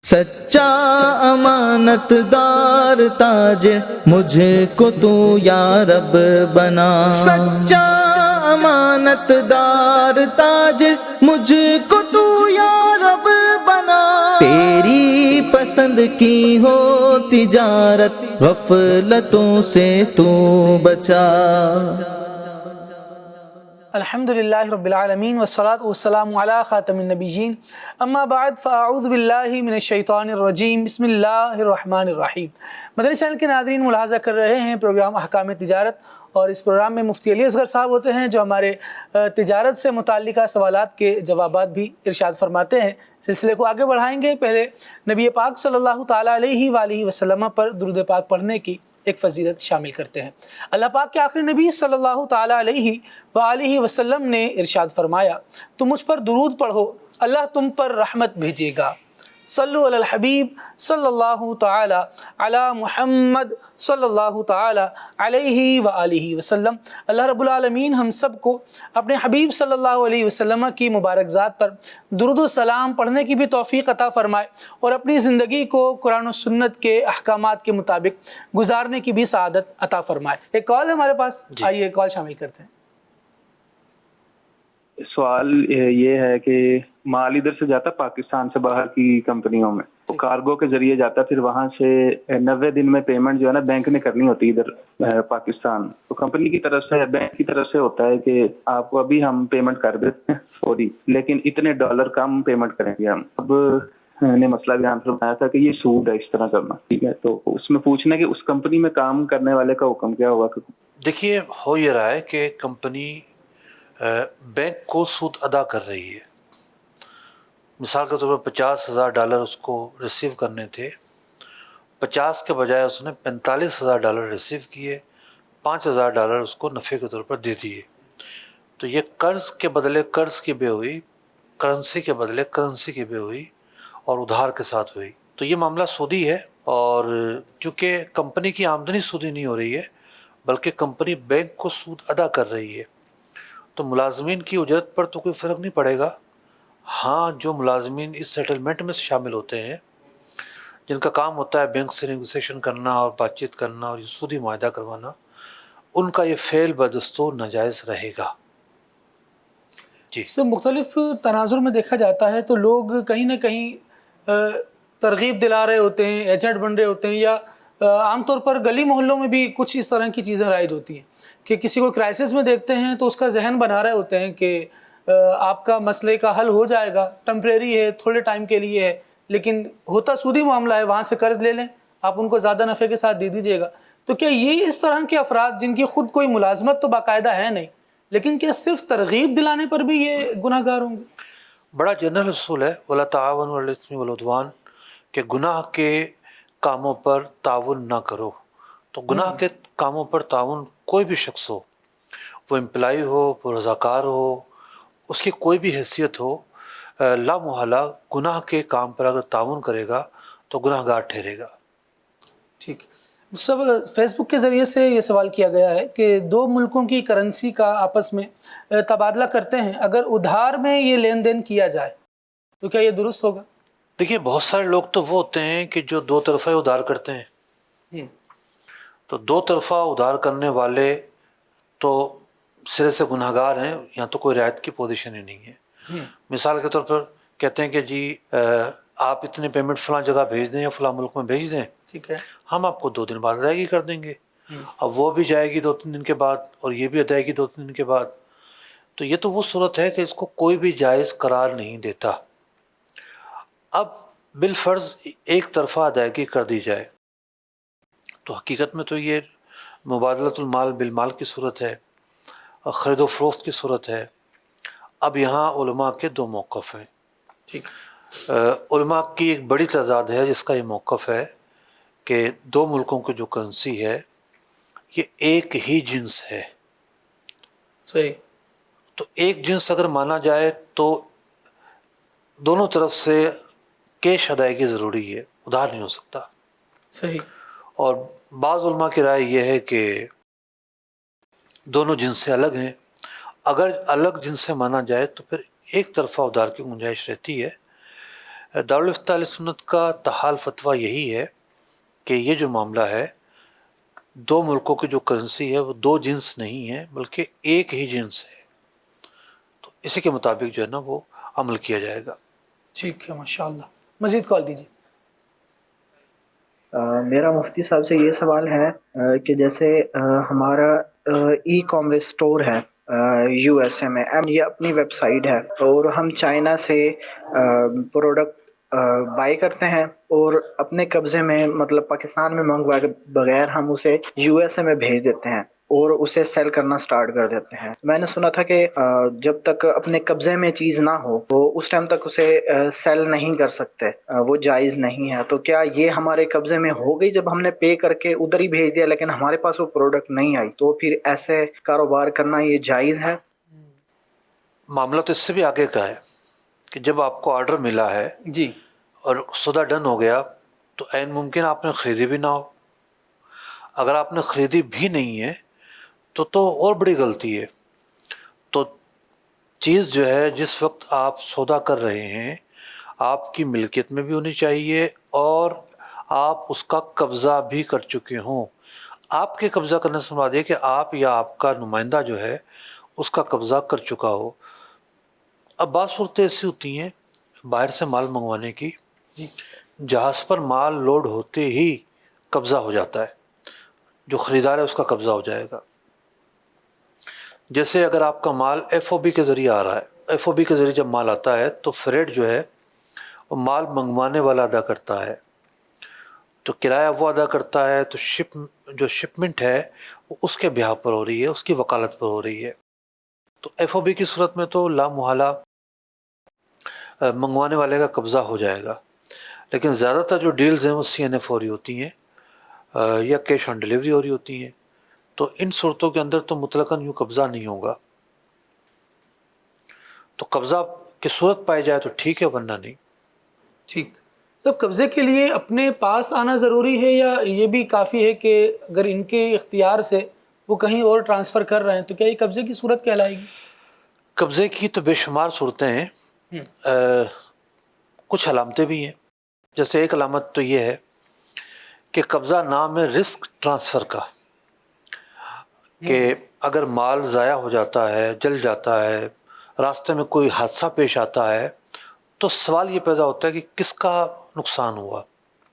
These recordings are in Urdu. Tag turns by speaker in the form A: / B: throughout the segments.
A: سچا امانت دار تاجر مجھ کو تو یا رب بنا، سچا امانت دار تاجر مجھ کو تو یا رب بنا، تیری پسند کی ہو تجارت غفلتوں سے تو بچا۔
B: الحمدللہ رب العالمین والصلاة والسلام علی خاتم النبیین، اما بعد فاعوذ باللہ من الشیطان الرجیم، بسم اللہ الرحمن الرحیم۔ مدنی چینل کے ناظرین ملاحظہ کر رہے ہیں پروگرام احکام تجارت، اور اس پروگرام میں مفتی علی اصغر صاحب ہوتے ہیں جو ہمارے تجارت سے متعلقہ سوالات کے جوابات بھی ارشاد فرماتے ہیں۔ سلسلے کو آگے بڑھائیں گے، پہلے نبی پاک صلی اللہ تعالیٰ علیہ وآلہ وسلم پر درود پاک پڑھنے کی ایک فضیلت شامل کرتے ہیں۔ اللہ پاک کے آخری نبی صلی اللہ تعالیٰ علیہ وآلہ وسلم نے ارشاد فرمایا، تم مجھ پر درود پڑھو اللہ تم پر رحمت بھیجے گا۔ صلو علی الحبیب صلی اللہ تعالیٰ علی محمد صلی اللہ تعالیٰ علیہ وآلہ وسلم۔ اللہ رب العالمین ہم سب کو اپنے حبیب صلی اللہ علیہ وسلم کی مبارک ذات پر درود و سلام پڑھنے کی بھی توفیق عطا فرمائے، اور اپنی زندگی کو قرآن و سنت کے احکامات کے مطابق گزارنے کی بھی سعادت عطا فرمائے۔ ایک کال ہے ہمارے پاس، آئیے ایک کال شامل کرتے ہیں۔
C: سوال یہ ہے کہ مال ادھر سے جاتا پاکستان سے باہر کی کمپنیوں میں، وہ کارگو کے ذریعے جاتا، پھر وہاں سے 90 دن میں پیمنٹ جو ہے نا بینک نے کرنی ہوتی ہے ادھر پاکستان، تو کمپنی کی طرف سے بینک کی طرف سے ہوتا ہے کہ آپ کو ابھی ہم پیمنٹ کر دیتے ہیں فوری، لیکن اتنے ڈالر کم پیمنٹ کریں گے ہم۔ اب نے مسئلہ بیان فرمایا تھا کہ یہ سود ہے اس طرح کرنا، ٹھیک ہے، تو اس میں پوچھنا کہ اس کمپنی میں کام کرنے والے کا حکم کیا ہوگا؟
D: دیکھیے، ہو یہ رہا ہے کہ کمپنی بینک کو سود ادا کر رہی ہے۔ مثال کے طور پر $50,000 اس کو ریسیو کرنے تھے، 50 کے بجائے اس نے $45,000 ریسیو کیے، $5,000 اس کو نفع کے طور پر دے دیے۔ تو یہ قرض کے بدلے قرض کی بے ہوئی، کرنسی کے بدلے کرنسی کی بے ہوئی، اور ادھار کے ساتھ ہوئی۔ تو یہ معاملہ سودی ہے، اور چونکہ کمپنی کی آمدنی سودی نہیں ہو رہی ہے بلکہ کمپنی بینک کو سود ادا کر رہی ہے، تو ملازمین کی اجرت پر تو کوئی فرق نہیں پڑے گا۔ ہاں، جو ملازمین اس سیٹلمنٹ میں شامل ہوتے ہیں، جن کا کام ہوتا ہے بینک سے نیگوسیشن کرنا اور بات چیت کرنا اور یہ سودی معاہدہ کروانا، ان کا یہ فعل بدستور ناجائز رہے گا۔ جی،
B: اس سے مختلف تناظر میں دیکھا جاتا ہے تو لوگ کہیں نہ کہیں ترغیب دلا رہے ہوتے ہیں، ایجنٹ بن رہے ہوتے ہیں، یا عام طور پر گلی محلوں میں بھی کچھ اس طرح کی چیزیں رائج ہوتی ہیں کہ کسی کو کرائسس میں دیکھتے ہیں تو اس کا ذہن بنا رہے ہوتے ہیں کہ آپ کا مسئلے کا حل ہو جائے گا، ٹیمپریری ہے، تھوڑے ٹائم کے لیے ہے، لیکن ہوتا سودی معاملہ ہے، وہاں سے قرض لے لیں، آپ ان کو زیادہ نفع کے ساتھ دے دیجیے گا۔ تو کیا یہ اس طرح کے افراد جن کی خود کوئی ملازمت تو باقاعدہ ہے نہیں، لیکن کیا صرف ترغیب دلانے پر بھی یہ گناہ گار ہوں گے؟
D: بڑا جنرل اصول ہے وَلَا تَعَاوَنُوا عَلَى الْإِثْمِ وَالْعُدْوَانِ، کہ گناہ کے کاموں پر تعاون نہ کرو۔ تو گناہ کے کاموں پر تعاون کوئی بھی شخص ہو، وہ امپلائی ہو، وہ رضاکار ہو، اس کی کوئی بھی حیثیت ہو، لا محالہ گناہ کے کام پر اگر تعاون کرے گا تو گناہ گار ٹھہرے گا۔
B: ٹھیک، سب فیس بک کے ذریعے سے یہ سوال کیا گیا ہے کہ دو ملکوں کی کرنسی کا آپس میں تبادلہ کرتے ہیں، اگر ادھار میں یہ لین دین کیا جائے تو کیا یہ درست ہوگا؟
D: دیکھیے، بہت سارے لوگ تو وہ ہوتے ہیں کہ جو دو طرفہ ادھار کرتے ہیں، تو دو طرفہ ادھار کرنے والے تو سرے سے گناہ گار ہیں، یہاں تو کوئی رعایت کی پوزیشن ہی نہیں ہے۔ مثال کے طور پر کہتے ہیں کہ جی آپ اتنے پیمنٹ فلاں جگہ بھیج دیں یا فلاں ملک میں بھیج دیں،
B: ٹھیک ہے،
D: ہم آپ کو 2 دن بعد ادائیگی کر دیں گے۔ اب وہ بھی جائے گی 2-3 دن کے بعد، اور یہ بھی ادائیگی 2-3 دن کے بعد۔ تو یہ تو وہ صورت ہے کہ اس کو کوئی بھی جائز قرار نہیں دیتا۔ اب بالفرض ایک طرفہ ادائیگی کر دی جائے تو حقیقت میں تو یہ مبادلۃ المال بالمال کی صورت ہے، خرید و فروخت کی صورت ہے۔ اب یہاں علماء کے 2 موقف ہیں۔
B: ٹھیک،
D: علماء کی ایک بڑی تعداد ہے جس کا یہ موقف ہے کہ 2 ملکوں کی جو کرنسی ہے یہ ایک ہی جنس ہے۔
B: صحیح،
D: تو ایک جنس اگر مانا جائے تو دونوں طرف سے کیش ادائیگی ضروری ہے، ادھار نہیں ہو سکتا۔
B: صحیح،
D: اور بعض علماء کی رائے یہ ہے کہ دونوں جنس سے الگ ہیں، اگر الگ جنس سے مانا جائے تو پھر ایک طرفہ ادھار کی گنجائش رہتی ہے، دارالفتہ اہل سنت کا تحال فتویٰ یہی ہے کہ یہ جو معاملہ ہے، دو ملکوں کی جو کرنسی ہے وہ دو جنس نہیں ہے بلکہ ایک ہی جنس ہے، تو اسی کے مطابق جو ہے نا وہ عمل کیا جائے گا۔
B: ٹھیک ہے، ماشاء اللہ۔ مزید کال دیجیے۔
E: میرا مفتی صاحب سے یہ سوال ہے کہ جیسے ہمارا ای کامرس اسٹور ہے یو ایس اے میں، یہ اپنی ویب سائٹ ہے اور ہم چائنا سے پروڈکٹ بائی کرتے ہیں اور اپنے قبضے میں مطلب پاکستان میں منگوائے کے بغیر ہم اسے یو ایس اے میں بھیج دیتے ہیں اور اسے سیل کرنا سٹارٹ کر دیتے ہیں۔ میں نے سنا تھا کہ جب تک اپنے قبضے میں چیز نہ ہو تو اس ٹائم تک اسے سیل نہیں کر سکتے، وہ جائز نہیں ہے۔ تو کیا یہ ہمارے قبضے میں ہو گئی جب ہم نے پے کر کے ادھر ہی بھیج دیا لیکن ہمارے پاس وہ پروڈکٹ نہیں آئی، تو پھر ایسے کاروبار کرنا یہ جائز ہے؟
D: معاملہ تو اس سے بھی آگے کا ہے کہ جب آپ کو آرڈر ملا ہے
B: جی،
D: اور سودا ڈن ہو گیا تو عین ممکن آپ نے خریدی بھی نہ ہو۔ اگر آپ نے خریدی بھی نہیں ہے تو اور بڑی غلطی ہے۔ تو چیز جو ہے جس وقت آپ سودا کر رہے ہیں آپ کی ملکیت میں بھی ہونی چاہیے اور آپ اس کا قبضہ بھی کر چکے ہوں۔ آپ کے قبضہ کرنے سے مراد یہ کہ آپ یا آپ کا نمائندہ جو ہے اس کا قبضہ کر چکا ہو۔ اب بعض صورتیں ایسی ہوتی ہیں باہر سے مال منگوانے کی، جہاز پر مال لوڈ ہوتے ہی قبضہ ہو جاتا ہے، جو خریدار ہے اس کا قبضہ ہو جائے گا۔ جیسے اگر آپ کا مال ایف او بی کے ذریعے آ رہا ہے، ایف او بی کے ذریعے جب مال آتا ہے تو فریٹ جو ہے وہ مال منگوانے والا ادا کرتا ہے، تو کرایہ وہ ادا کرتا ہے، تو جو شپمنٹ ہے وہ اس کے بیہاف پر ہو رہی ہے، اس کی وکالت پر ہو رہی ہے۔ تو ایف او بی کی صورت میں تو لا محالہ منگوانے والے کا قبضہ ہو جائے گا، لیکن زیادہ تر جو ڈیلز ہیں وہ سی این ایف ہو رہی ہوتی ہیں یا کیش آن ڈیلیوری ہو رہی ہوتی ہیں، تو ان صورتوں کے اندر تو مطلقاً یوں قبضہ نہیں ہوگا۔ تو قبضہ کی صورت پائی جائے تو ٹھیک ہے، ورنہ نہیں۔
B: ٹھیک۔ تو قبضے کے لیے اپنے پاس آنا ضروری ہے یا یہ بھی کافی ہے کہ اگر ان کے اختیار سے وہ کہیں اور ٹرانسفر کر رہے ہیں تو کیا یہ قبضے کی صورت کہلائے گی؟
D: قبضے کی تو بے شمار صورتیں ہیں، کچھ علامتیں بھی ہیں۔ جیسے ایک علامت تو یہ ہے کہ قبضہ نام ہے رسک ٹرانسفر کا، کہ اگر مال ضائع ہو جاتا ہے، جل جاتا ہے، راستے میں کوئی حادثہ پیش آتا ہے تو سوال یہ پیدا ہوتا ہے کہ کس کا نقصان ہوا۔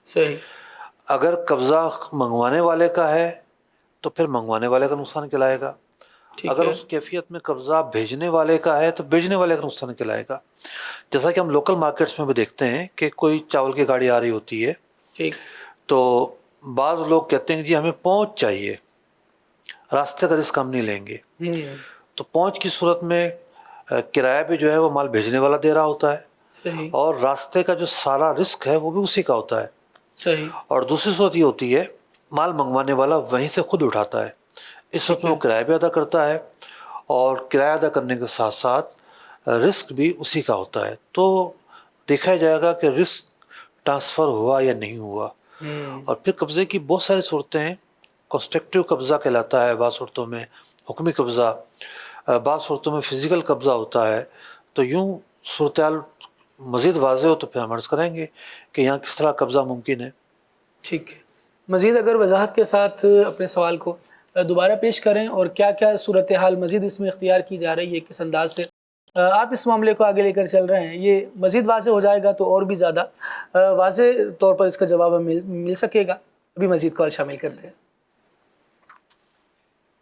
B: صحیح۔
D: اگر قبضہ منگوانے والے کا ہے تو پھر منگوانے والے کا نقصان کہلائے گا، اگر اس کیفیت میں قبضہ بھیجنے والے کا ہے تو بھیجنے والے کا نقصان کہلائے گا۔ جیسا کہ ہم لوکل مارکیٹس میں بھی دیکھتے ہیں کہ کوئی چاول کی گاڑی آ رہی ہوتی ہے
B: ٹھیک،
D: تو بعض لوگ کہتے ہیں کہ جی ہمیں پہنچ چاہیے، راستے کا رسک ہم نہیں لیں گے، تو پہنچ کی صورت میں کرایہ بھی جو ہے وہ مال بھیجنے والا دے رہا ہوتا ہے،
B: صحیح
D: اور راستے کا جو سارا رسک ہے وہ بھی اسی کا ہوتا ہے۔
B: صحیح۔
D: اور دوسری صورت یہ ہوتی ہے مال منگوانے والا وہیں سے خود اٹھاتا ہے، اس وقت میں وہ کرایہ بھی ادا کرتا ہے اور کرایہ ادا کرنے کے ساتھ ساتھ رسک بھی اسی کا ہوتا ہے۔ تو دیکھا جائے گا کہ رسک ٹرانسفر ہوا یا نہیں ہوا۔ اور پھر قبضے کی بہت ساری صورتیں ہیں، کنسٹرکٹیو قبضہ کہلاتا ہے، بعض صورتوں میں حکمی قبضہ، بعض صورتوں میں فزیکل قبضہ ہوتا ہے۔ تو یوں صورتحال مزید واضح ہو تو پھر ہم عرض کریں گے کہ یہاں کس طرح قبضہ ممکن ہے۔
B: ٹھیک ہے، مزید اگر وضاحت کے ساتھ اپنے سوال کو دوبارہ پیش کریں اور کیا کیا صورتحال مزید اس میں اختیار کی جا رہی ہے، کس انداز سے آپ اس معاملے کو آگے لے کر چل رہے ہیں، یہ مزید واضح ہو جائے گا تو اور بھی زیادہ واضح طور پر اس کا جواب ہمیں مل سکے گا۔ ابھی مزید کال شامل کرتے ہیں۔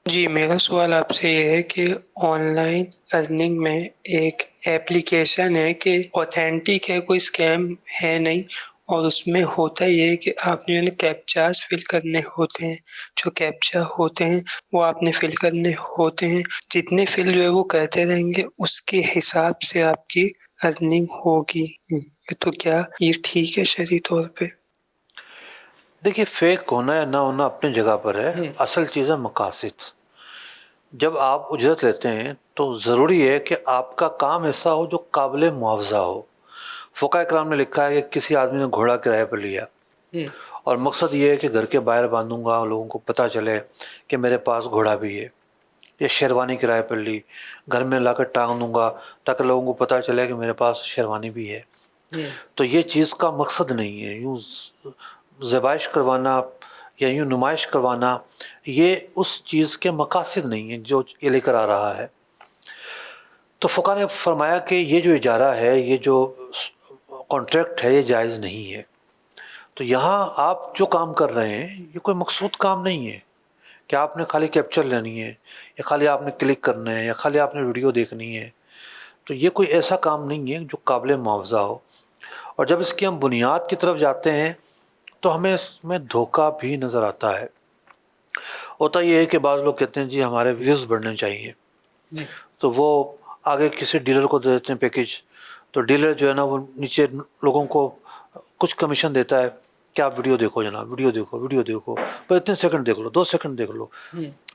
F: جی، میرا سوال آپ سے یہ ہے کہ آن لائن ارننگ میں ایک ایپلیکیشن ہے کہ اوتھینٹک ہے، کوئی اسکیم ہے نہیں، اور اس میں ہوتا یہ ہے کہ آپ نے کیپچاز فل کرنے ہوتے ہیں، جو کیپچا ہوتے ہیں وہ آپ نے فل کرنے ہوتے ہیں، جتنے فل جو ہے وہ کرتے رہیں گے اس کے حساب سے آپ کی ارننگ ہوگی۔ تو کیا یہ ٹھیک ہے شرعی طور پہ؟
D: دیکھیے، فیک ہونا یا نہ ہونا اپنی جگہ پر ہے، اصل چیز ہے مقاصد۔ جب آپ اجرت لیتے ہیں تو ضروری ہے کہ آپ کا کام ایسا ہو جو قابل معاوضہ ہو۔ فقہاء کرام نے لکھا ہے کہ کسی آدمی نے گھوڑا کرایہ پر لیا اور مقصد یہ ہے کہ گھر کے باہر باندھوں گا، لوگوں کو پتہ چلے کہ میرے پاس گھوڑا بھی ہے، یا شیروانی کرایہ پر لی، گھر میں لا کر ٹانگ دوں گا تاکہ لوگوں کو پتہ چلے کہ میرے پاس شیروانی بھی ہے۔ تو یہ چیز کا مقصد نہیں ہے یوں ذبائش کروانا یا یوں نمائش کروانا، یہ اس چیز کے مقاصد نہیں ہیں جو یہ لے کر آ رہا ہے۔ تو فقہ نے فرمایا کہ یہ جو اجارہ ہے، یہ جو کانٹریکٹ ہے، یہ جائز نہیں ہے۔ تو یہاں آپ جو کام کر رہے ہیں یہ کوئی مقصود کام نہیں ہے کہ آپ نے خالی کیپچر لینی ہے یا خالی آپ نے کلک کرنا ہے یا خالی آپ نے ویڈیو دیکھنی ہے۔ تو یہ کوئی ایسا کام نہیں ہے جو قابل معاوضہ ہو۔ اور جب اس کی ہم بنیاد کی طرف جاتے ہیں تو ہمیں اس میں دھوکہ بھی نظر آتا ہے۔ ہوتا یہ ہے کہ بعض لوگ کہتے ہیں جی ہمارے ویوز بڑھنے چاہیے، تو وہ آگے کسی ڈیلر کو دے دیتے ہیں پیکج، تو ڈیلر جو ہے نا وہ نیچے لوگوں کو کچھ کمیشن دیتا ہے کہ آپ ویڈیو دیکھو جناب، ویڈیو دیکھو پر اتنے سیکنڈ دیکھ لو، 2 سیکنڈ دیکھ لو،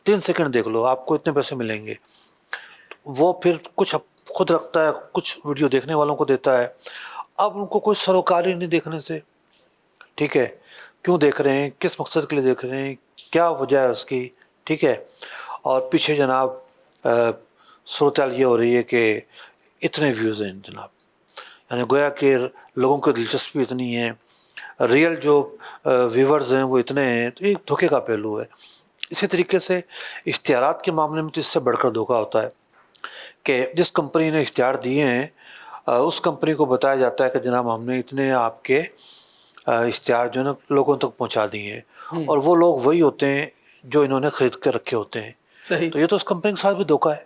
D: 3 سیکنڈ دیکھ لو، آپ کو اتنے پیسے ملیں گے۔ وہ پھر کچھ خود رکھتا ہے، کچھ ویڈیو دیکھنے والوں کو دیتا ہے۔ اب ان کو کوئی سروکار ہی نہیں دیکھنے سے، ٹھیک ہے، کیوں دیکھ رہے ہیں، کس مقصد کے لیے دیکھ رہے ہیں، کیا وجہ ہے اس کی، ٹھیک ہے۔ اور پیچھے جناب صورتحال یہ ہو رہی ہے کہ اتنے ویوز ہیں جناب، یعنی گویا کہ لوگوں کی دلچسپی اتنی ہے، ریئل جو ویورز ہیں وہ اتنے ہیں، تو ایک دھوکے کا پہلو ہے۔ اسی طریقے سے اشتہارات کے معاملے میں تو اس سے بڑھ کر دھوکہ ہوتا ہے کہ جس کمپنی نے اشتہار دیے ہیں اس کمپنی کو بتایا جاتا ہے کہ جناب ہم نے اتنے آپ کے اشتہار جو ہے نا لوگوں تک پہنچا دیے ہیں، اور وہ لوگ وہی ہوتے ہیں جو انہوں نے خرید کے رکھے ہوتے ہیں۔
B: صحیح۔
D: تو یہ تو اس کمپنی کے ساتھ بھی دھوکہ ہے۔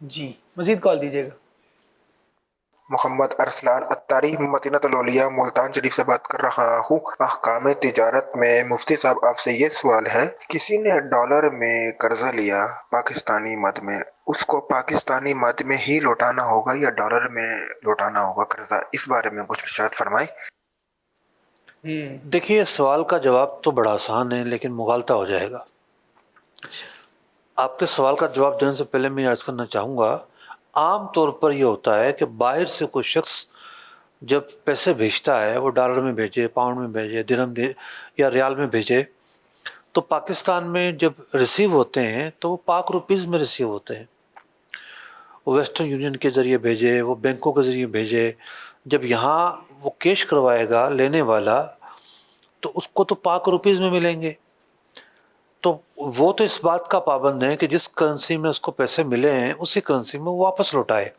B: جی مزید کال دیجیے گا۔
G: محمد ارسلان اتاری مدینہ الاولیاء ملتان شریف سے بات کر رہا ہوں۔ احکام تجارت میں مفتی صاحب آپ سے یہ سوال ہے، کسی نے ڈالر میں قرضہ لیا پاکستانی مد میں، اس کو پاکستانی مد میں ہی لوٹانا ہوگا یا ڈالر میں لوٹانا ہوگا قرضہ؟ اس بارے میں کچھ ارشاد فرمائیں۔
D: دیکھیے سوال کا جواب تو بڑا آسان ہے لیکن مغالطہ ہو جائے گا۔ آپ کے سوال کا جواب دینے سے پہلے میں عرض کرنا چاہوں گا، عام طور پر یہ ہوتا ہے کہ باہر سے کوئی شخص جب پیسے بھیجتا ہے، وہ ڈالر میں بھیجے، پاؤنڈ میں بھیجے، درہم یا ریال میں بھیجے، تو پاکستان میں جب ریسیو ہوتے ہیں تو وہ پاک روپیز میں ریسیو ہوتے ہیں۔ وہ ویسٹرن یونین کے ذریعے بھیجے، وہ بینکوں کے ذریعے بھیجے، جب یہاں وہ کیش کروائے گا لینے والا تو اس کو تو پاک روپیز میں ملیں گے۔ تو وہ تو اس بات کا پابند ہے کہ جس کرنسی میں اس کو پیسے ملے ہیں اسی کرنسی میں وہ واپس لوٹائے۔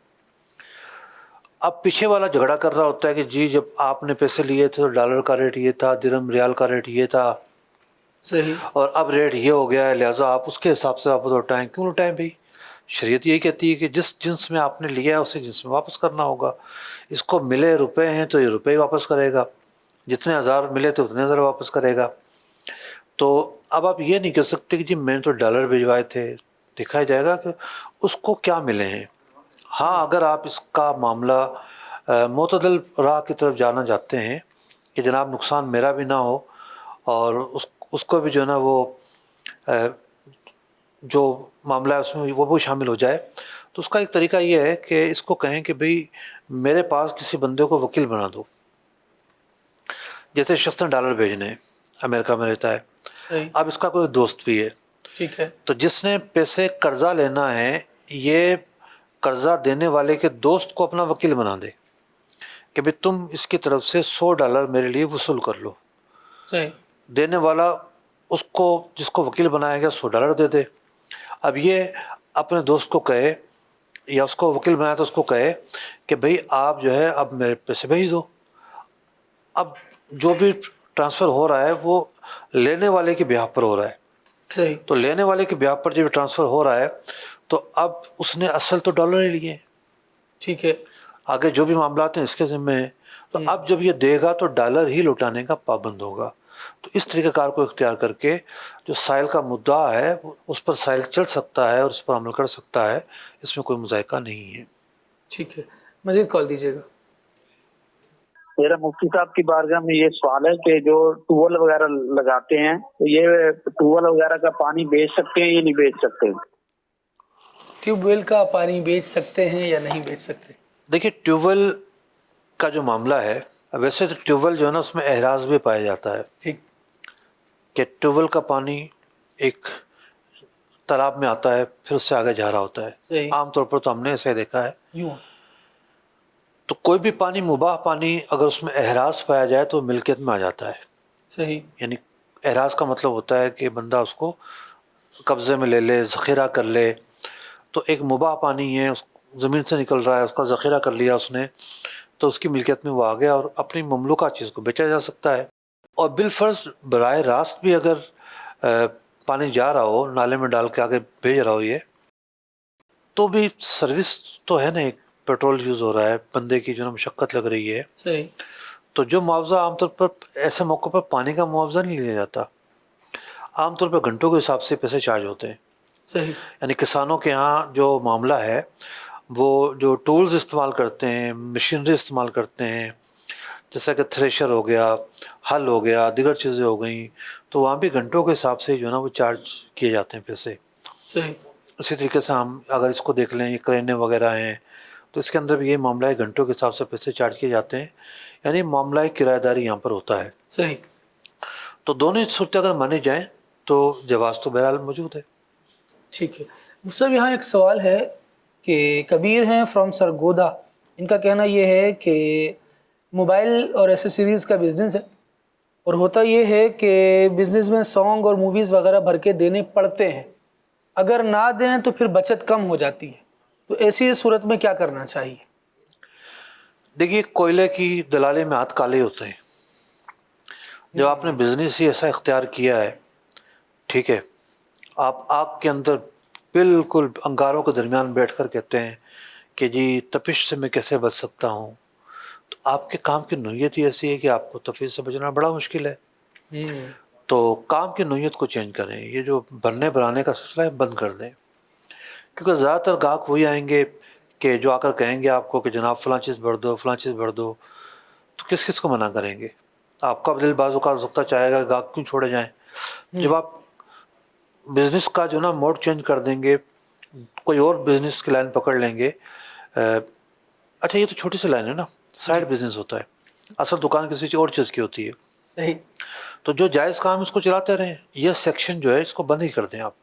D: اب پیچھے والا جھگڑا کر رہا ہوتا ہے کہ جی جب آپ نے پیسے لیے تھے تو ڈالر کا ریٹ یہ تھا، درہم ریال کا ریٹ یہ تھا،
B: صحیح،
D: اور اب ریٹ یہ ہو گیا ہے، لہٰذا آپ اس کے حساب سے واپس لوٹائیں۔ کیوں لوٹائیں بھائی؟ شریعت یہی کہتی ہے کہ جس جنس میں آپ نے لیا ہے اسی جنس میں واپس کرنا ہوگا۔ اس کو ملے روپے ہیں تو یہ روپے ہی واپس کرے گا، جتنے ہزار ملے تھے اتنے ہزار واپس کرے گا۔ تو اب آپ یہ نہیں کہہ سکتے کہ جی میں نے تو ڈالر بھیجوائے تھے، دکھایا جائے گا کہ اس کو کیا ملے ہیں۔ ہاں اگر آپ اس کا معاملہ معتدل راہ کی طرف جانا چاہتے ہیں کہ جناب نقصان میرا بھی نہ ہو اور اس کو بھی جو ہے نا وہ جو معاملہ ہے اس میں وہ بھی شامل ہو جائے، تو اس کا ایک طریقہ یہ ہے کہ اس کو کہیں کہ بھئی میرے پاس کسی بندے کو وکیل بنا دو۔ جیسے شخص نے ڈالر بھیجنے، امریکہ میں رہتا ہے، اب اس کا کوئی دوست بھی ہے،
B: ٹھیک ہے،
D: تو جس نے پیسے قرضہ لینا ہے یہ قرضہ دینے والے کے دوست کو اپنا وکیل بنا دے کہ بھئی تم اس کی طرف سے $100 میرے لیے وصول کر لو۔
B: صحیح،
D: دینے والا اس کو جس کو وکیل بنایا گیا $100 دے دے۔ اب یہ اپنے دوست کو کہے یا اس کو وکیل بنایا تو اس کو کہے کہ بھئی آپ جو ہے اب میرے پیسے بھیج دو۔ اب جو بھی ٹرانسفر ہو رہا ہے وہ لینے والے کے بیہاف پر ہو رہا ہے،
B: صحیح،
D: تو لینے والے کے بیہاف پر جب ٹرانسفر ہو رہا ہے تو اب اس نے اصل تو ڈالر ہی لیے ہیں،
B: ٹھیک ہے،
D: آگے جو بھی معاملات ہیں اس کے ذمہ ہیں، تو اب جب یہ دے گا تو ڈالر ہی لوٹانے کا پابند ہوگا۔ تو اس طریقہ کار کو اختیار کر کے جو سائل کا مدعا ہے اس پر سائل چل سکتا ہے اور اس پر عمل کر سکتا ہے، اس میں کوئی مذائقہ نہیں ہے۔
B: ٹھیک ہے، مزید کال دیجیے گا۔
H: میرا مفتی صاحب کی بارگاہ میں یہ سوال ہے کہ جو ٹیوبویل وغیرہ لگاتے ہیں تو یہ ٹیوبویل وغیرہ کا پانی بیچ سکتے ہیں یا نہیں بیچ سکتے؟
B: ٹیوب ویل کا پانی بیچ سکتے ہیں یا نہیں بیچ سکتے؟
D: دیکھیے ٹیوب ویل کا جو معاملہ ہے، ویسے تو ٹیوب ویل جو ہے نا اس میں احراز بھی پایا جاتا ہے
B: ٹھیک،
D: کہ ٹیوب ویل کا پانی ایک تالاب میں آتا ہے پھر اس سے آگے جا رہا ہوتا ہے،
B: صحیح،
D: عام طور پر تو ہم نے ایسے دیکھا ہے۔
B: یوں
D: تو کوئی بھی پانی مباح پانی اگر اس میں احراز پایا جائے تو ملکیت میں آ جاتا ہے.
B: صحیح.
D: یعنی احراز کا مطلب ہوتا ہے کہ بندہ اس کو قبضے میں لے لے, ذخیرہ کر لے. تو ایک مباح پانی ہے, اس زمین سے نکل رہا ہے, اس کا ذخیرہ کر لیا اس نے, تو اس کی ملکیت میں وہ آ گیا اور اپنی مملوکہ چیز کو بیچا جا سکتا ہے. اور بالفرض براہ راست بھی اگر پانی جا رہا ہو, نالے میں ڈال کے آگے بھیج رہا ہو یہ, تو بھی سروس تو ہے نا, ایک پیٹرول یوز ہو رہا ہے, بندے کی جو نا مشقت لگ رہی ہے.
B: صحیح.
D: تو جو معاوضہ عام طور پر ایسے موقع پر پانی کا معاوضہ نہیں لیا جاتا, عام طور پر گھنٹوں کے حساب سے پیسے چارج ہوتے ہیں.
B: صحیح.
D: یعنی کسانوں کے ہاں جو معاملہ ہے وہ جو ٹولز استعمال کرتے ہیں, مشینری استعمال کرتے ہیں, جیسا کہ تھریشر ہو گیا, ہل ہو گیا, دیگر چیزیں ہو گئیں, تو وہاں بھی گھنٹوں کے حساب سے جو ہے نا وہ چارج کیے جاتے ہیں پیسے.
B: صحیح.
D: اسی طریقے سے ہم اگر اس کو دیکھ لیں, یہ کرینے وغیرہ ہیں, تو اس کے اندر بھی یہ معاملہ ہے, گھنٹوں کے حساب سے پیسے چارج کیے جاتے ہیں. یعنی معاملہ کرایہ داری یہاں پر ہوتا ہے.
B: صحیح.
D: تو دونوں صورتیں اگر مانی جائیں تو جواز تو بہرحال موجود ہے.
B: ٹھیک ہے. مفتی صاحب یہاں ایک سوال ہے کہ کبیر ہیں فرام سرگودا, ان کا کہنا یہ ہے کہ موبائل اور ایسیسریز کا بزنس ہے, اور ہوتا یہ ہے کہ بزنس میں سانگ اور موویز وغیرہ بھر کے دینے پڑتے ہیں, اگر نہ دیں تو پھر بچت کم ہو جاتی ہے, تو ایسی صورت میں کیا کرنا چاہیے؟
D: دیکھیے, کوئلے کی دلالی میں ہاتھ کالے ہوتے ہیں. جب آپ نے بزنس ہی ایسا اختیار کیا ہے, ٹھیک ہے, آپ آگ کے اندر بالکل انگاروں کے درمیان بیٹھ کر کہتے ہیں کہ جی تپش سے میں کیسے بچ سکتا ہوں, تو آپ کے کام کی نوعیت ہی ایسی ہے کہ آپ کو تپش سے بچنا بڑا مشکل ہے. تو کام کی نوعیت کو چینج کریں, یہ جو بھرنے بھرانے کا سلسلہ ہے بند کر دیں, کیونکہ زیادہ تر گاہک وہی آئیں گے کہ جو آ کر کہیں گے آپ کو کہ جناب فلاں چیز بھر دو, فلاں چیز بھر دو, تو کس کس کو منع کریں گے؟ آپ کا دل بعض اوقات سکتا چاہے گا گاہک کیوں چھوڑے جائیں. جب آپ بزنس کا جو نا موڈ چینج کر دیں گے, کوئی اور بزنس کی لائن پکڑ لیں گے, اچھا یہ تو چھوٹی سی لائن ہے نا, سائڈ بزنس ہوتا ہے, اصل دکان کسی اور چیز کی ہوتی ہے.
B: صحیح.
D: تو جو جائز کام اس کو چلاتے رہیں, یہ سیکشن جو ہے اس کو بند ہی کر دیں آپ.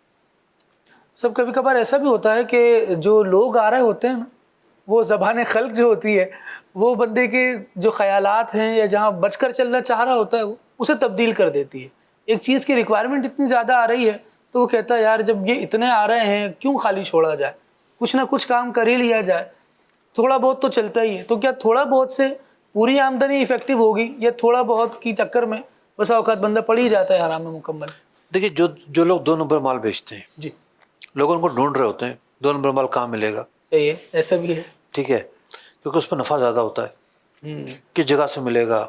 B: سب کبھی کبھار ایسا بھی ہوتا ہے کہ جو لوگ آ رہے ہوتے ہیں نا, وہ زبان خلق جو ہوتی ہے وہ بندے کے جو خیالات ہیں یا جہاں بچ کر چلنا چاہ رہا ہوتا ہے اسے تبدیل کر دیتی ہے. ایک چیز کی ریکوائرمنٹ اتنی زیادہ آ رہی ہے تو وہ کہتا ہے یار جب یہ اتنے آ رہے ہیں کیوں خالی چھوڑا جائے, کچھ نہ کچھ کام کر ہی لیا جائے, تھوڑا بہت تو چلتا ہی ہے. تو کیا تھوڑا بہت سے پوری آمدنی افیکٹو ہوگی یا تھوڑا بہت کی چکر میں بسا اوقات بندہ پڑ ہی جاتا ہے حرام میں مکمل؟
D: دیکھیے, جو لوگ 2 نمبر مال بیچتے ہیں,
B: جی,
D: لوگوں کو ڈھونڈ رہے ہوتے ہیں 2 نمبر مال کہاں ملے گا.
B: صحیح ہے, ایسا بھی ہے.
D: ٹھیک ہے, کیونکہ اس پہ نفع زیادہ ہوتا ہے, کس جگہ سے ملے گا.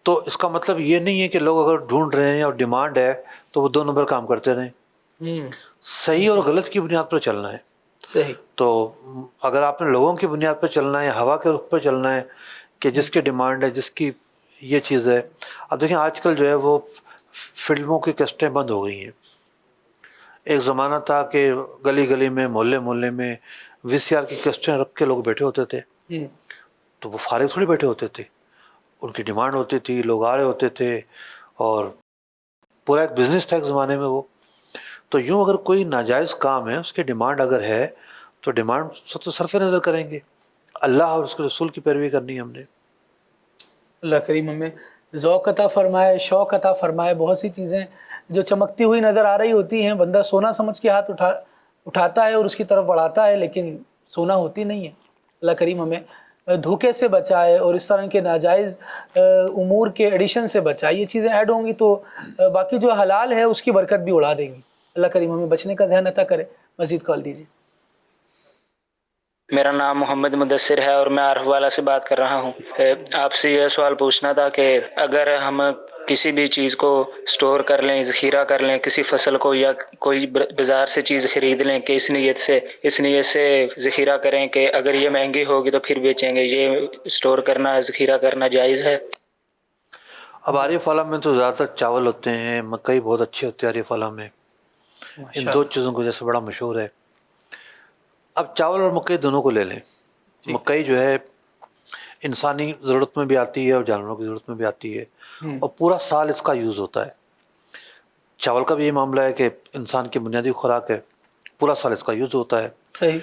D: تو اس کا مطلب یہ نہیں ہے کہ لوگ اگر ڈھونڈ رہے ہیں اور ڈیمانڈ ہے تو وہ 2 نمبر کام کرتے رہیں. صحیح اور غلط کی بنیاد پر چلنا ہے.
B: صحیح.
D: تو اگر آپ نے لوگوں کی بنیاد پر چلنا ہے, ہوا کے رخ پر چلنا ہے کہ جس کی ڈیمانڈ ہے, جس کی یہ چیز ہے. اب دیکھیں آج کل جو ہے وہ فلموں کی کیسٹیں بند ہو گئی ہیں. ایک زمانہ تھا کہ گلی گلی میں, محلے محلے میں وی سی آر کی کیسٹیں رکھ کے لوگ بیٹھے ہوتے تھے. تو وہ فارغ تھوڑی بیٹھے ہوتے تھے, ان کی ڈیمانڈ ہوتی تھی, لوگ آ رہے ہوتے تھے, اور پورا ایک بزنس تھا ایک زمانے میں وہ. تو یوں اگر کوئی ناجائز کام ہے, اس کی ڈیمانڈ اگر ہے تو ڈیمانڈ تو صرف نظر کریں گے, اللہ اور اس کے رسول کی پیروی کرنی ہے ہم نے.
B: اللہ کریم ہمیں ذوق عطا فرمائے, شوق عطا فرمائے. بہت سی چیزیں جو چمکتی ہوئی نظر آ رہی ہوتی ہیں, بندہ سونا سمجھ کے ہاتھ اٹھاتا ہے اور اس کی طرف بڑھاتا ہے, لیکن سونا ہوتی نہیں ہے. اللہ کریم ہمیں دھوکے سے بچائے اور اس طرح کے ناجائز امور کے ایڈیشن سے بچائے. یہ چیزیں ایڈ ہوں گی تو باقی جو حلال ہے اس کی برکت بھی اڑا دیں گی. اللہ کریم ہمیں بچنے کا ذہن عطا کرے. مزید کال دیجیے.
I: میرا نام محمد مدثر ہے اور میں عارف والا سے بات کر رہا ہوں. آپ سے یہ سوال پوچھنا تھا کہ اگر ہم کسی بھی چیز کو سٹور کر لیں, ذخیرہ کر لیں, کسی فصل کو, یا کوئی بازار سے چیز خرید لیں کہ اس نیت سے ذخیرہ کریں کہ اگر یہ مہنگی ہوگی تو پھر بیچیں گے, یہ سٹور کرنا, ذخیرہ کرنا جائز ہے؟
D: اب عارف والا میں تو زیادہ تر چاول ہوتے ہیں, مکئی بہت اچھے ہوتے ہیں عارف والا میں. ان 2 چیزوں کو جیسے بڑا مشہور ہے. اب چاول اور مکئی دونوں کو لے لیں. مکئی جو ہے انسانی ضرورت میں بھی آتی ہے اور جانوروں کی ضرورت میں بھی آتی ہے, اور پورا سال اس کا یوز ہوتا ہے. چاول کا بھی یہ معاملہ ہے کہ انسان کی بنیادی خوراک ہے, پورا سال اس کا یوز ہوتا ہے.
B: صحیح.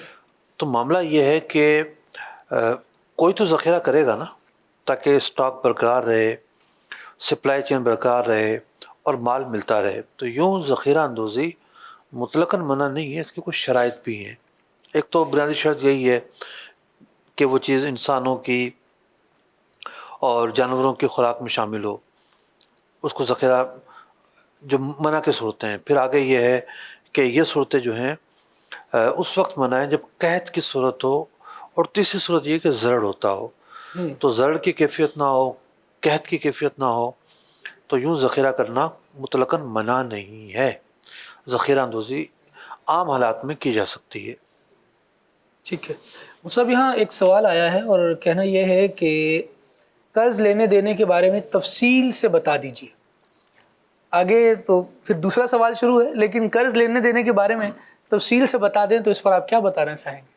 D: تو معاملہ یہ ہے کہ کوئی تو ذخیرہ کرے گا نا تاکہ اسٹاک برقرار رہے, سپلائی چین برقرار رہے اور مال ملتا رہے. تو یوں ذخیرہ اندوزی مطلقاً منع نہیں ہے, اس کی کچھ شرائط بھی ہیں. ایک تو بنیادی شرط یہی ہے کہ وہ چیز انسانوں کی اور جانوروں کی خوراک میں شامل ہو, اس کو ذخیرہ جو منع کی صورتیں ہیں. پھر آگے یہ ہے کہ یہ صورتیں جو ہیں اس وقت منع ہیں جب قحط کی صورت ہو, اور تیسری صورت یہ کہ زرڑ ہوتا ہو. تو زرڑ کی کیفیت نہ ہو, قحط کی کیفیت نہ ہو, تو یوں ذخیرہ کرنا مطلقاً منع نہیں ہے. ذخیرہ اندوزی عام حالات میں کی جا سکتی ہے.
B: ٹھیک ہے صاحب, یہاں ایک سوال آیا ہے اور کہنا یہ ہے کہ قرض لینے دینے کے بارے میں تفصیل سے بتا دیجیے. آگے تو پھر دوسرا سوال شروع ہے, لیکن قرض لینے دینے کے بارے میں تفصیل سے بتا دیں تو اس پر آپ کیا بتانا چاہیں گے؟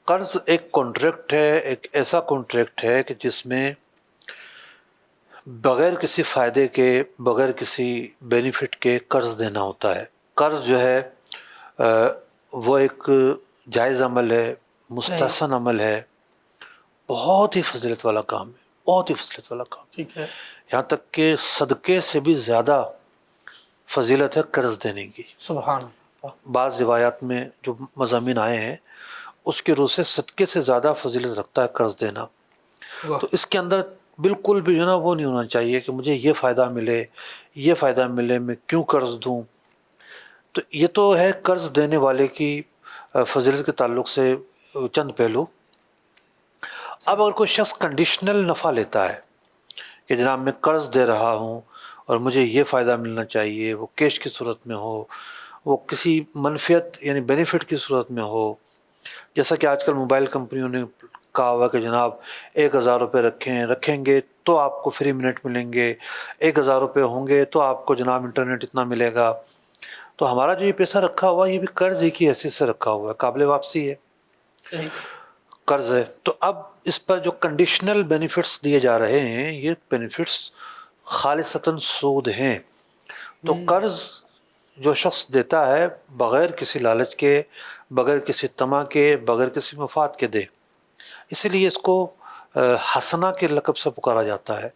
D: قرض ایک کانٹریکٹ ہے, ایک ایسا کانٹریکٹ ہے کہ جس میں بغیر کسی فائدے کے, بغیر کسی بینیفٹ کے قرض دینا ہوتا ہے. قرض جو ہے وہ ایک جائز عمل ہے, مستحسن عمل ہے, بہت ہی فضیلت والا کام ہے, بہت ہی فضیلت والا کام.
B: ٹھیک ہے.
D: یہاں تک کہ صدقے سے بھی زیادہ فضیلت ہے قرض دینے کی.
B: سبحان اللہ.
D: بعض روایات میں جو مضامین آئے ہیں اس کی روح سے صدقے سے زیادہ فضیلت رکھتا ہے قرض دینا. تو اس کے اندر بالکل بھی جو نا وہ نہیں ہونا چاہیے کہ مجھے یہ فائدہ ملے, یہ فائدہ ملے, میں کیوں قرض دوں. تو یہ تو ہے قرض دینے والے کی فضیلت کے تعلق سے چند پہلو. اب اگر کوئی شخص کنڈیشنل نفع لیتا ہے کہ جناب میں قرض دے رہا ہوں اور مجھے یہ فائدہ ملنا چاہیے, وہ کیش کی صورت میں ہو, وہ کسی منفیت یعنی بینیفٹ کی صورت میں ہو, جیسا کہ آج کل موبائل کمپنیوں نے کہا ہوا کہ جناب 1000 روپے رکھیں گے تو آپ کو فری منٹ ملیں گے, 1000 روپے ہوں گے تو آپ کو جناب انٹرنیٹ اتنا ملے گا. تو ہمارا جو یہ پیسہ رکھا ہوا یہ بھی قرض ہی کی حیثیت سے رکھا ہوا ہے, قابل واپسی ہے, قرض ہے. تو اب اس پر جو کنڈیشنل بینیفٹس دیے جا رہے ہیں یہ بینیفٹس خالصتاً سود ہیں. تو قرض جو شخص دیتا ہے بغیر کسی لالچ کے, بغیر کسی طمع کے, بغیر کسی مفاد کے دے, اسی لیے اس کو حسنہ کے لقب سے پکارا جاتا ہے.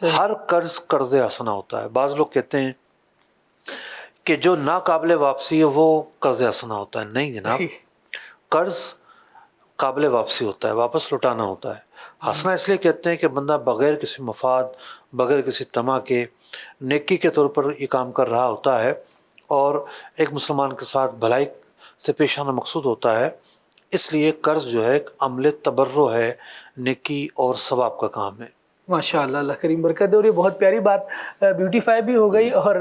D: ہر قرض قرض حسنہ ہوتا ہے. بعض لوگ کہتے ہیں کہ جو ناقابل واپسی ہے وہ قرض حسنہ ہوتا ہے. نہیں جناب, قرض قابل واپسی ہوتا ہے, واپس لوٹانا ہوتا ہے. حسنہ اس لیے کہتے ہیں کہ بندہ بغیر کسی مفاد, بغیر کسی طمع کے نیکی کے طور پر یہ کام کر رہا ہوتا ہے اور ایک مسلمان کے ساتھ بھلائی سے پیش آنا مقصود ہوتا ہے. اس لیے قرض جو ہے ایک عمل تبرع ہے, نیکی اور ثواب کا کام ہے.
B: ماشاء اللہ, اللہ کریم برکت دے. اور یہ بہت پیاری بات بیوٹیفائی بھی ہو گئی اور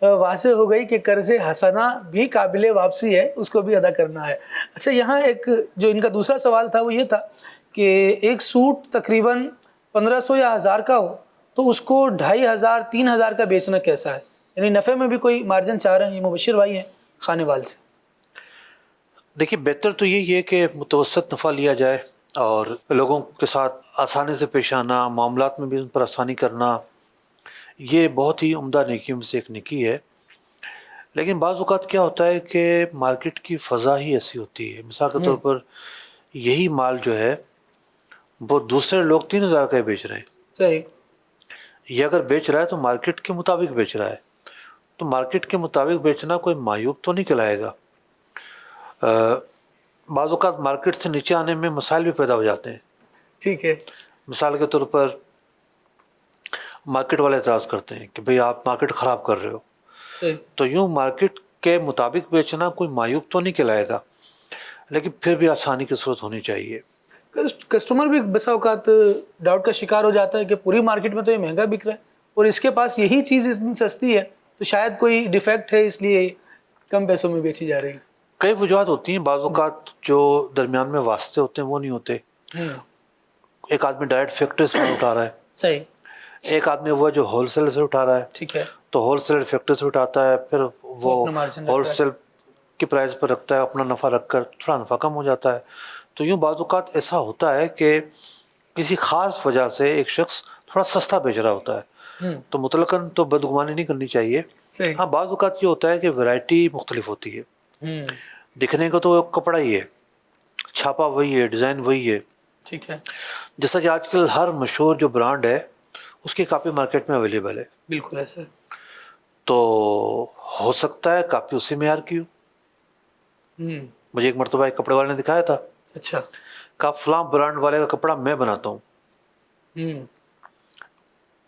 B: واضح ہو گئی کہ قرض حسنہ بھی قابل واپسی ہے, اس کو بھی ادا کرنا ہے. اچھا, یہاں ایک جو ان کا دوسرا سوال تھا وہ یہ تھا کہ ایک سوٹ تقریباً 1500 یا 1000 کا ہو تو اس کو 2500 3000 کا بیچنا کیسا ہے؟ یعنی نفع میں بھی کوئی مارجن چاہ رہے ہیں. یہ مبشر بھائی ہیں خانے وال سے.
D: دیکھیے بہتر تو یہی ہے کہ متوسط نفع لیا جائے اور لوگوں کے ساتھ آسانی سے پیش آنا, معاملات میں بھی ان پر آسانی کرنا, یہ بہت ہی عمدہ نیکیوں میں سے ایک نیکی ہے. لیکن بعض اوقات کیا ہوتا ہے کہ مارکیٹ کی فضا ہی ایسی ہوتی ہے. مثال کے طور پر یہی مال جو ہے وہ دوسرے لوگ 3000 کا ہی بیچ رہے ہیں.
B: صحیح.
D: یہ اگر بیچ رہا ہے تو مارکیٹ کے مطابق بیچ رہا ہے, تو مارکیٹ کے مطابق بیچنا کوئی معیوب تو نہیں کہلائے گا. بعض اوقات مارکیٹ سے نیچے آنے میں مسائل بھی پیدا ہو جاتے ہیں.
B: ٹھیک ہے.
D: مثال کے طور پر مارکیٹ والے اعتراض کرتے ہیں کہ بھئی آپ مارکیٹ خراب کر رہے ہو. تو یوں مارکیٹ کے مطابق بیچنا کوئی معیوب تو نہیں کہلائے گا, لیکن پھر بھی آسانی کی صورت ہونی چاہیے.
B: کسٹمر بھی بسا اوقات ڈاؤٹ کا شکار ہو جاتا ہے کہ پوری مارکیٹ میں تو یہ مہنگا بک رہا ہے اور اس کے پاس یہی چیز اتنی سستی ہے, تو شاید کوئی ڈیفیکٹ ہے اس لیے کم پیسوں میں بیچی جا رہی ہے.
D: کئی وجوہات ہوتی ہیں. بعض اوقات جو درمیان میں واسطے ہوتے ہیں وہ نہیں ہوتے. ایک آدمی ڈائریکٹ فیکٹری سے اٹھا رہا ہے,
B: صحیح.
D: ایک آدمی وہ جو ہول سیل سے اٹھا رہا ہے,
B: ٹھیک ہے,
D: تو ہول سیل فیکٹری سے اٹھاتا ہے, پھر وہ ہول سیل کی پرائز پر رکھتا ہے, اپنا نفع رکھ کر تھوڑا نفع کم ہو جاتا ہے. تو یوں بعض اوقات ایسا ہوتا ہے کہ کسی خاص وجہ سے ایک شخص تھوڑا سستا بیچ رہا ہوتا ہے, تو مطلقاً تو بدگمانی نہیں کرنی چاہیے. ہاں بعض اوقات یہ ہوتا ہے کہ ویرائٹی مختلف ہوتی ہے. دکھنے کو تو کپڑا ہی ہے, چھاپا وہی ہے, ڈیزائن وہی ہے,
B: ٹھیک ہے.
D: جیسا کہ آج کل ہر مشہور جو برانڈ ہے اس کی کاپی مارکیٹ میں اویلیبل ہے.
B: بالکل ایسا.
D: تو ہو سکتا ہے کاپی اسی معیار کی ہو. مجھے ایک مرتبہ ایک کپڑے والے نے دکھایا تھا.
B: اچھا.
D: کہا فلاں برانڈ والے کا کپڑا میں بناتا ہوں,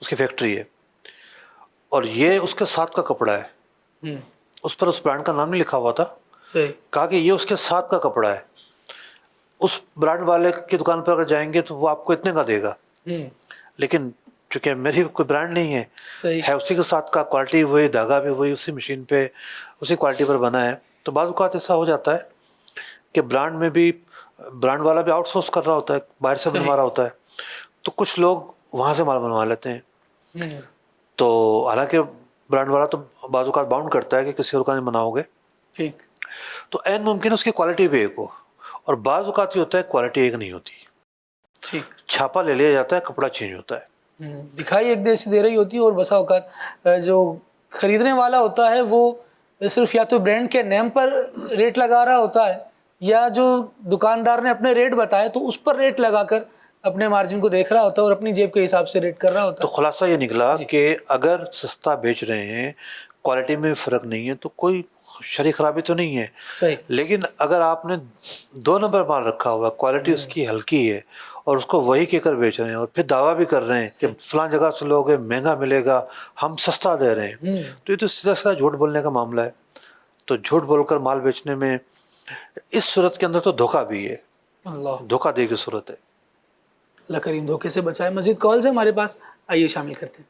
D: اس کی فیکٹری ہے, اور یہ اس کے ساتھ کا کپڑا ہے. اس پر اس برانڈ کا نام نہیں لکھا ہوا تھا. کہا کہ یہ اس کے ساتھ کا کپڑا ہے, اس برانڈ والے کی دکان پر اگر جائیں گے تو وہ آپ کو اتنے کا دے گا, لیکن چونکہ میری کوئی برانڈ نہیں ہے, ہے اسی کے ساتھ کا, کوالٹی وہی, دھاگا بھی وہی, اسی مشین پہ اسی کوالٹی پر بنا ہے. تو بعض اوقات ایسا ہو جاتا ہے کہ برانڈ میں بھی برانڈ والا بھی آؤٹ سورس کر رہا ہوتا ہے, باہر سے بنوا رہا ہوتا ہے, تو کچھ لوگ وہاں سے مال بنوا لیتے ہیں. تو حالانکہ برانڈ والا تو بعض اوقات باؤنڈ کرتا ہے کہ کسی اور کا نہیں بناؤ گے.
B: ٹھیک.
D: تو عین ممکن ہے اس کی کوالٹی بھی ایک ہو, اور بعض اوقات یہ ہوتا ہے کوالٹی ایک نہیں ہوتی.
B: ٹھیک.
D: چھاپا لے لیا جاتا ہے, کپڑا چینج ہوتا ہے.
B: دکھائی ایک جیسی دے رہی ہوتی ہے, اور بسا اوقات جو خریدنے والا ہوتا ہے وہ صرف یا تو برانڈ کے نیم پر ریٹ لگا رہا ہوتا ہے, یا جو دکاندار نے اپنے ریٹ بتائے تو اس پر ریٹ لگا کر اپنے مارجن کو دیکھ رہا ہوتا ہے اور اپنی جیب کے حساب سے ریٹ کر رہا ہوتا ہے.
D: تو خلاصہ یہ نکلا کہ اگر سستا بیچ رہے ہیں, کوالٹی میں فرق نہیں ہے, تو کوئی شرعی خرابی تو نہیں ہے.
B: صحیح.
D: لیکن اگر آپ نے 2 نمبر مال رکھا ہوا, کوالٹی اس کی ہلکی ہے, اور اس کو وہی کہہ کر بیچ رہے ہیں, اور پھر دعویٰ بھی کر رہے ہیں کہ فلاں جگہ سے لوگ مہنگا ملے گا, ہم سستا دے رہے ہیں, تو یہ تو سیدھا سیدھا جھوٹ بولنے کا معاملہ ہے. تو جھوٹ بول کر مال بیچنے میں اس صورت کے اندر تو دھوکہ بھی ہے, دھوکہ دے کی صورت ہے.
B: اللہ کریم دھوکے سے بچائے. مزید کالز ہیں ہمارے پاس, آئیے شامل کرتے ہیں.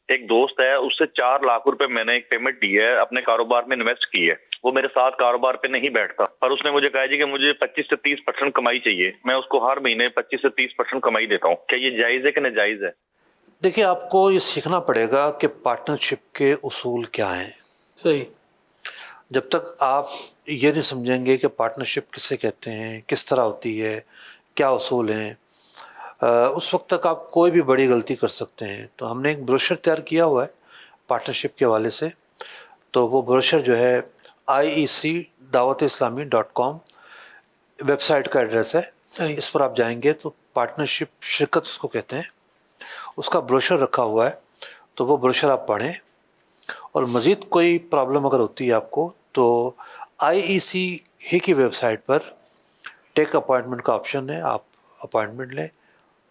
J: ایک دوست ہے, اس سے 4 لاکھ روپے میں نے ایک پیمنٹ دی ہے, اپنے کاروبار میں انویسٹ کی ہے. وہ میرے ساتھ کاروبار پہ نہیں بیٹھتا, اور اس نے مجھے کہا جی کہ مجھے 25 سے 30% کمائی چاہیے. میں اس کو ہر مہینے 25 سے 30% کمائی دیتا ہوں. کیا یہ جائز ہے کہ ناجائز ہے؟
D: دیکھیے, آپ کو یہ سیکھنا پڑے گا کہ پارٹنرشپ کے اصول کیا ہیں.
B: صحیح.
D: جب تک آپ یہ نہیں سمجھیں گے کہ پارٹنرشپ کسے کہتے ہیں, کس طرح ہوتی ہے, کیا اصول ہیں, اس وقت تک آپ کوئی بھی بڑی غلطی کر سکتے ہیں. تو ہم نے ایک بروشر تیار کیا ہوا ہے پارٹنرشپ کے حوالے سے. تو وہ بروشر جو ہے IEC-dawat-islami.com ویب سائٹ کا ایڈریس ہے. اس پر آپ جائیں گے تو پارٹنرشپ شرکت اس کو کہتے ہیں, اس کا بروشر رکھا ہوا ہے. تو وہ بروشر آپ پڑھیں, اور مزید کوئی پرابلم اگر ہوتی ہے آپ کو تو IEC ہی کی ویب سائٹ پر ٹیک اپوائنٹمنٹ کا آپشن ہے, آپ اپوائنٹمنٹ لیں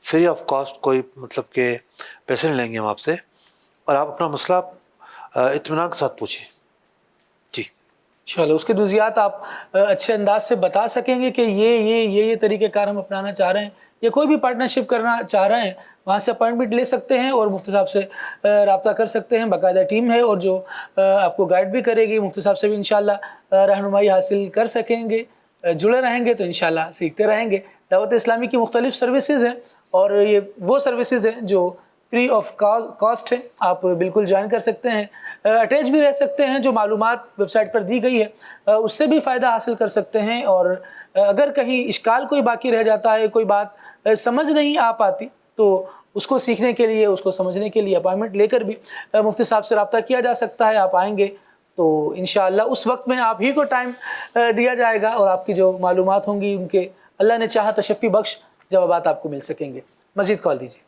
D: فری آف کاسٹ, کوئی مطلب کہ پیسے نہیں لیں گے ہم آپ سے, اور آپ اپنا مسئلہ اطمینان کے ساتھ پوچھیں. جی
B: چلو, اس کے جزیات آپ اچھے انداز سے بتا سکیں گے کہ یہ طریقہ کار ہم اپنانا چاہ رہے ہیں, یا کوئی بھی پارٹنرشپ کرنا چاہ رہے ہیں, وہاں سے اپوائنٹمنٹ لے سکتے ہیں اور مفتی صاحب سے رابطہ کر سکتے ہیں. باقاعدہ ٹیم ہے اور جو آپ کو گائیڈ بھی کرے گی. مفتی صاحب سے بھی انشاءاللہ رہنمائی حاصل کر سکیں گے. جڑے رہیں گے تو انشاءاللہ سیکھتے رہیں گے. دعوت اسلامی کی مختلف سروسز ہیں, اور یہ وہ سروسز ہیں جو فری آف کاسٹ ہے, آپ بالکل جوائن کر سکتے ہیں. اٹیچ بھی رہ سکتے ہیں, جو معلومات ویب سائٹ پر دی گئی ہے اس سے بھی فائدہ حاصل کر سکتے ہیں. اور اگر کہیں اشکال کوئی باقی رہ جاتا ہے, کوئی بات سمجھ نہیں آ پاتی, تو اس کو سیکھنے کے لیے, اس کو سمجھنے کے لیے اپائنٹمنٹ لے کر بھی مفتی صاحب سے رابطہ کیا جا سکتا ہے. آپ آئیں گے تو انشاءاللہ اس وقت میں آپ ہی کو ٹائم دیا جائے گا, اور آپ کی جو معلومات ہوں گی ان کے اللہ نے چاہا تشفی بخش جوابات آپ کو مل سکیں گے. مزید کال دیجیے.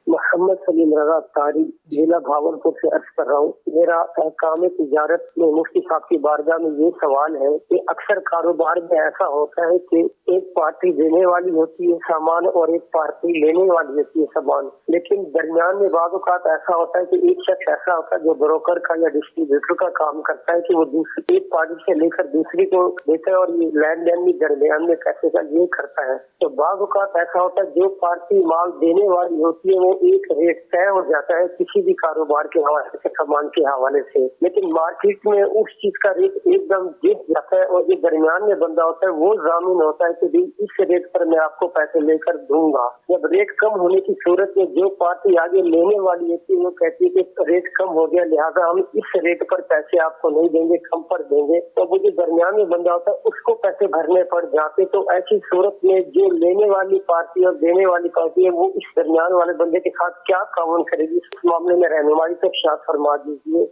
K: محمد سلیم رضا اتاری ضلع بھاولپور سے عرض کر رہا ہوں. میرا کام تجارت میں مفتی صاحب کی بارگاہ میں یہ سوال ہے کہ اکثر کاروبار میں ایسا ہوتا ہے کہ ایک پارٹی دینے والی ہوتی ہے سامان اور ایک پارٹی لینے والی ہوتی ہے سامان, لیکن درمیان میں بعض اوقات ایسا ہوتا ہے کہ ایک شخص ایسا ہوتا ہے جو بروکر کا یا ڈسٹریبیوٹر کا کام کرتا ہے کہ وہ دوسری ایک پارٹی سے لے کر دوسری کو دیتا ہے, اور یہ لین دین بھی درمیان میں پیسے کا یہ کرتا ہے. تو بعض اوقات ایسا ہوتا ہے جو پارٹی مال دینے والی ہوتی ہے وہ ایک ریٹ طے ہو جاتا ہے کسی بھی کاروبار کے حوالے سے, سامان کے حوالے سے, لیکن مارکیٹ میں اس چیز کا ریٹ ایک دم گر جاتا ہے, اور جو درمیان میں بندہ ہوتا ہے وہ ضامن ہوتا ہے کہ اس ریٹ پر میں آپ کو پیسے لے کر دوں گا. جب ریٹ کم ہونے کی صورت میں جو پارٹی آگے لینے والی ہوتی ہے وہ کہتی ہے کہ ریٹ کم ہو گیا لہٰذا ہم اس ریٹ پر پیسے آپ کو نہیں دیں گے, کم پر دیں گے. تو وہ جو درمیان میں بندہ ہوتا ہے اس کو پیسے بھرنے پڑ جاتے. تو ایسی صورت میں جو لینے والی پارٹی اور دینے والی پارٹی ہے وہ اس درمیان والے بندے کے ساتھ کیا تعاون کرے گی, اس معاملے میں رہنمائی تو ارشاد فرما دیجیے.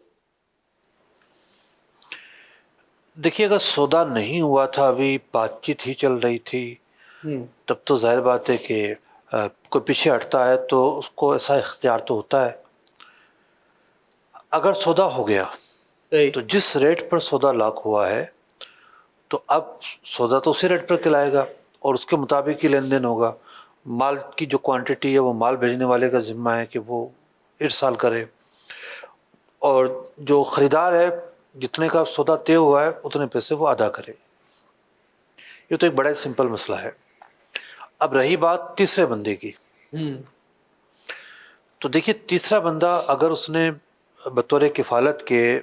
D: دیکھیے اگر سودا نہیں ہوا تھا, ابھی بات چیت ہی چل رہی تھی, تب تو ظاہر بات ہے کہ کوئی پیچھے ہٹتا ہے تو اس کو ایسا اختیار تو ہوتا ہے. اگر سودا ہو گیا تو جس ریٹ پر سودا لاک ہوا ہے تو اب سودا تو اسی ریٹ پر کھلائے گا اور اس کے مطابق ہی لین دین ہوگا. مال کی جو کوانٹٹی ہے وہ مال بھیجنے والے کا ذمہ ہے کہ وہ ارسال کرے, اور جو خریدار ہے جتنے کا سودا طے ہوا ہے اتنے پیسے وہ ادا کرے. یہ تو ایک بڑا سمپل مسئلہ ہے. اب رہی بات تیسرے بندے کی, تو دیکھیے تیسرا بندہ اگر اس نے بطور کفالت کے